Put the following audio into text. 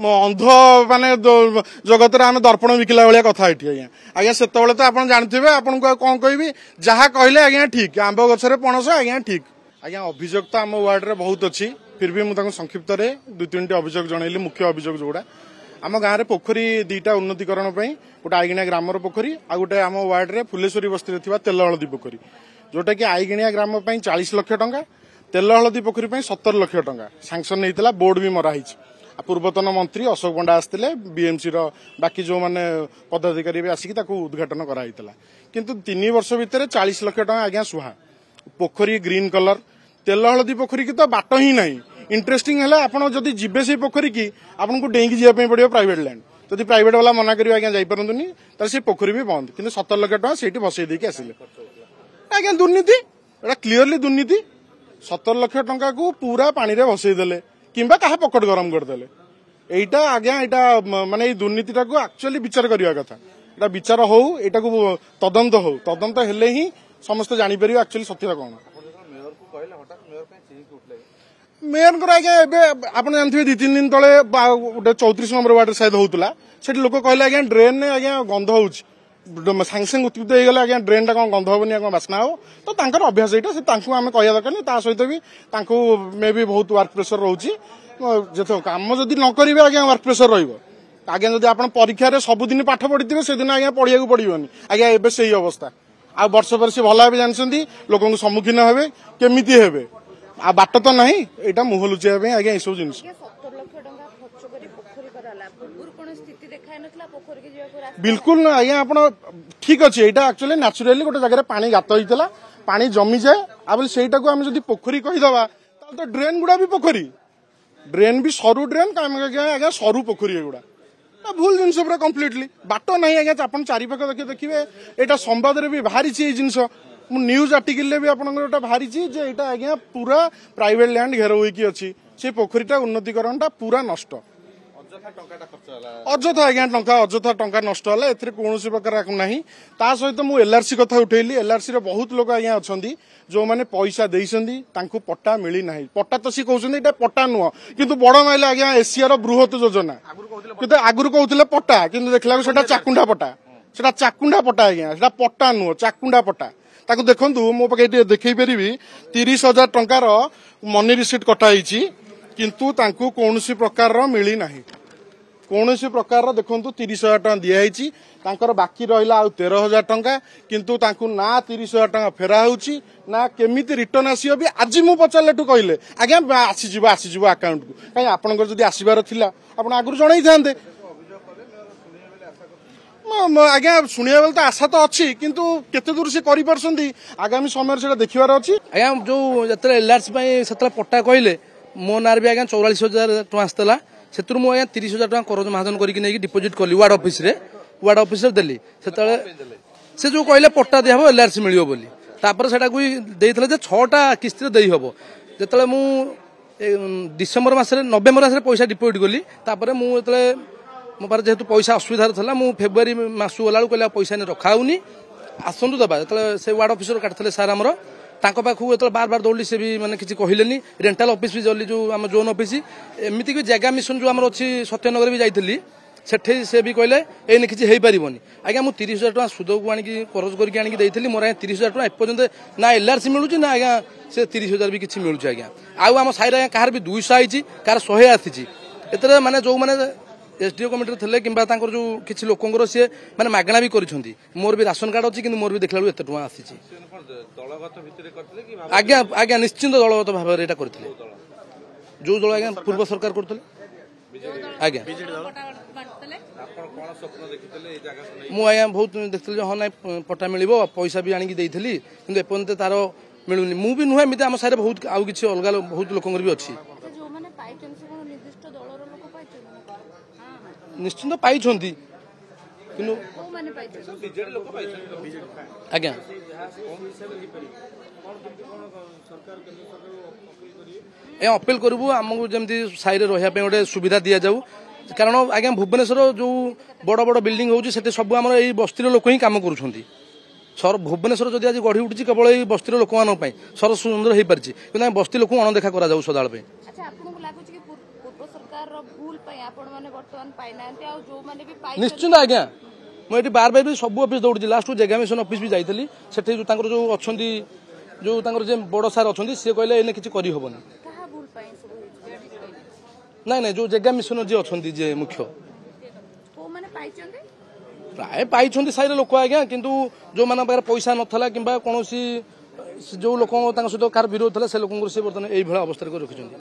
अंध माने जगत आम दर्पण विकिला भाया कथा ये आज्ञा आज्ञा से तो आप जानते आपको कौन कहि जहाँ कहले आज्ञा ठीक आंब गचरे पणस आज्ञा ठीक आज्ञा अभियोग तो आम वार्ड रे बहुत अच्छी फिर भी मुझे संक्षिप्त दुई तीन अभियोग जनइली मुख्य अभियोग जोड़ा आम गाँव में पोखरी दुईटा उन्नतीकरण गोटे आईगिणिया ग्रामर पोखरी आ गोटे आम वार्ड रे फुलेश्वरी बस्ती तेल हलदी पोखरी जोटा कि आईगिणिया ग्राम 40 लाख टंका तेल हलदी पोखरी 70 लाख टंका सांक्शन होता बोर्ड भी मराही पूर्वतन मंत्री अशोक पंडा आसते बीएमसी बाकी जो माने पदाधिकारी भी आसिक उद्घाटन कराई किंतु 3 वर्ष भितर 40 लाख टंका आज्ञा सुहा पोखरी ग्रीन कलर तेल हलदी पोखरी की तो बाट ही नहीं इंटरेस्टिंग है आपड़ जदि जीवे से पोखरी की आपको डेईकी जावाई पड़ो प्राइवेट लैंड जदि प्राइवेट वाला मना करेंगे आज्ञा जापरनी से पोखरी भी बंद कि 70 लाख टंका से बसई देकी आसिले आज्ञा दुर्नीति एटा क्लीयरली दुर्नीति 70 लाख टंका को पूरा पानी रे भसईदेले किंबा कहा पकड़ गरम करदेले एटा आज्ञा एटा माने दुर्नीतिटा को एक्चुअली विचार करवा कथा एटा विचार हो एटा को तदंत हेले ही समस्त जानी परिबे एक्चुअली सत्यता कौन मेयर आज्ञा आप जानते 2-3 दिन तले गोटे 34 नंबर वार्ड शायद होता से लोक कहले आज्ञा ड्रेन ने आज्ञा गंध हो सांगे सांगे उत्पीत हो गला आज्ञा ड्रेन टा कौन गंध हेनी कौन बास्ना हो तो तांकर अभ्यास यहाँ से आम कह दरकार सहित भी मे भी बहुत वर्क प्रेसर रोचे कम जदि न करेंगे आज्ञा वर्क प्रेसर रज्ञा जब आप परीक्षा सबुदिन पाठ पढ़ी से दिन आज्ञा पढ़िया पड़ोनी आज्ञा एवं से अवस्था आ वर्ष पर से भल भाव जानते लोक सम्मुखीन हे केमी हे आ बाट तो नहीं यहाँ मुह लुचाई आज्ञा ये सब जिन बिल्कुल ना आज्ञा आप ठीक अच्छे यहाँ एक्चुअली नेचुराली गोटे जगह पानी गात होता पानी जमी जाए आप सेटा को आम जब पोखरी कहीदबा तो ड्रेन गुड़ा भी पोखरी ड्रेन भी सरु ड्रेन आज्ञा सरु पोखरी गुड़ा भूल जिनस पूरा कम्प्लीटली बाट नहीं आज्ञा आप चारिपाख देखिए यहाँ संवाद भी बाहरी जिनस न्यूज आर्टिकल भी आपटा बाहरी यहाँ आज्ञा पूरा प्राइवेट लैंड घेर होगी अच्छी से पोखरीटा उन्नतीकरणटा पूरा नष्ट अଯଥା आज्ञा अଯଥା टंका नष्ट है कौन प्रकार ना ता सहित मुझे एलआरसी कथा उठेली एलआरसी रे बहुत लोग आज्ञा अच्छा जो मैंने पैसा देइसंदी तांको पट्टा मिली ना पट्टा तो सी कहते पट्टा नुह किंतु बड़ माइले आज्ञा एशियार बृहत योजना किंतु आगुरी कहते पट्टा किंतु देखला सेटा चाकुंडा पट्टा आज्ञा सेटा पट्टा नुह चाकुंडा पट्टा ताकू देखंतु मो पाखे देखई पारि 30,000 टंकार मनी रिसीट कटाई किंतु तांको कौनसी प्रकार मिली नाही कौनसी प्रकार देखंतु 30,000 टंका दिखाई तांकर बाकी रहिला आ 13,000 टंका किंतु तांको ना 30,000 टंका फेरा होउची ना केमिति रिटर्न आसीबो भी आज मु पचारलेटू कहले आज्ञा आसीजिवो अकाउंट को कहीं आपनकर जदि आसीबार थिला आपण आगुर जणाई थांते आज्ञा शुणिया बेले तो आशा तो अच्छी किंतु केते दूर से करि परसंती आगामी समय से देखिबार अछि आज्ञा जो जतरे एलआरसी पई सतला पट्टा कहले मो नार भी आज्ञा 44,000 टका आसला सेतुर मु आज्ञा 30,000 टका करज महाजन करिक नै डिपोजिट कली वार्ड ऑफिस रे देली सेतले से जो कहले पट्टा दे हबो एलआरसी मिलियो बोली तापर सेटा को देइथले जे 6टा किस्त रे देई हबो जतले मु डिसेंबर मासरे नवेम्बर मासरे पैसा डिपोजिट कली तापर मु जतले मो पार जेहेतु पैसा असुविधा था मु फेब्रुआरी मास गला कहले पैसा नहीं रखाऊनी आसतु दबा जो से वार्ड ऑफिसर काटते सार आमर पाखु जो बार बार दौड़ी से भी मैंने किसी कहले रेंटाल ऑफिस भी जल्दी जो आम जोन ऑफिस एमती भी जगह मिशन जो आम अच्छी सत्यनगर भी जाइली सेठे से भी कहले एने किसी हो पारबनी आज्ञा मुझे 30,000 टका सुद को आनी करज करके मोर 30,000 टका एपर्यंत ना एलआरसी मिलूँ ना आज्ञा से 30,000 भी किसी मिलूँ आज्ञा आम साइड आज्ञा कहार भी 200 आई कार 100 आसी एत माने जो मैंने एसडीओ कमिटी थे कि जो किसी लोकर सी मैंने मागणा भी कर मोर भी राशन कार्ड अच्छी कि मोर भी देखला एत टका आसी आज्ञा आज्ञा निश्चिंत दलगत भाव में करते जो दल आज्ञा पूर्व सरकार करते आज्ञा मु आज्ञा बहुत देखते हाँ ना पट्टा मिल पैसा भी आनिक देती कि एपर्यंत तार मिलूनी मु भी नुहे एमती आम साइड बहुत आउ कि अलग बहुत लोक भी अच्छी निश्चिंत पाई आज्ञा ए अपील करूँ आमको जमी साई रहा गोटे सुविधा दि जाऊ कारण आज्ञा भुवनेश्वर जो बड़ बड़ बिल्डिंग होती सब आम यही बस्तीर लोक ही कम कर भुवनेश्वर जदि आज गढ़ी उठी केवल ये बस्तीर लोक सर सुंदर हो पार्टी कि बस्ती लोक अणदेखा करा सदाल सरकार रो भूल पई आपण माने वर्तमान पाइनांते आ जो माने भी पाइ निश्चित आज्ञा मुझे बार बार भी सब ऑफिस दौड़ी लास्ट जगह मिशन ऑफिस भी जाइली सेठी जो अच्छी जो बड़ सार अच्छा सी कहले एने किसी करहबनी कहा भूल पई सब ना ना जो जगह मिशन जी अच्छा जे मुख्य को माने पाइचंदे प्राय पाई साइर लोक आज्ञा किंतु जो मान पाखे पैसा नथला कि कौन जो लोक सहित कार विरोध था से लोक बर्तमान यही अवस्था रखी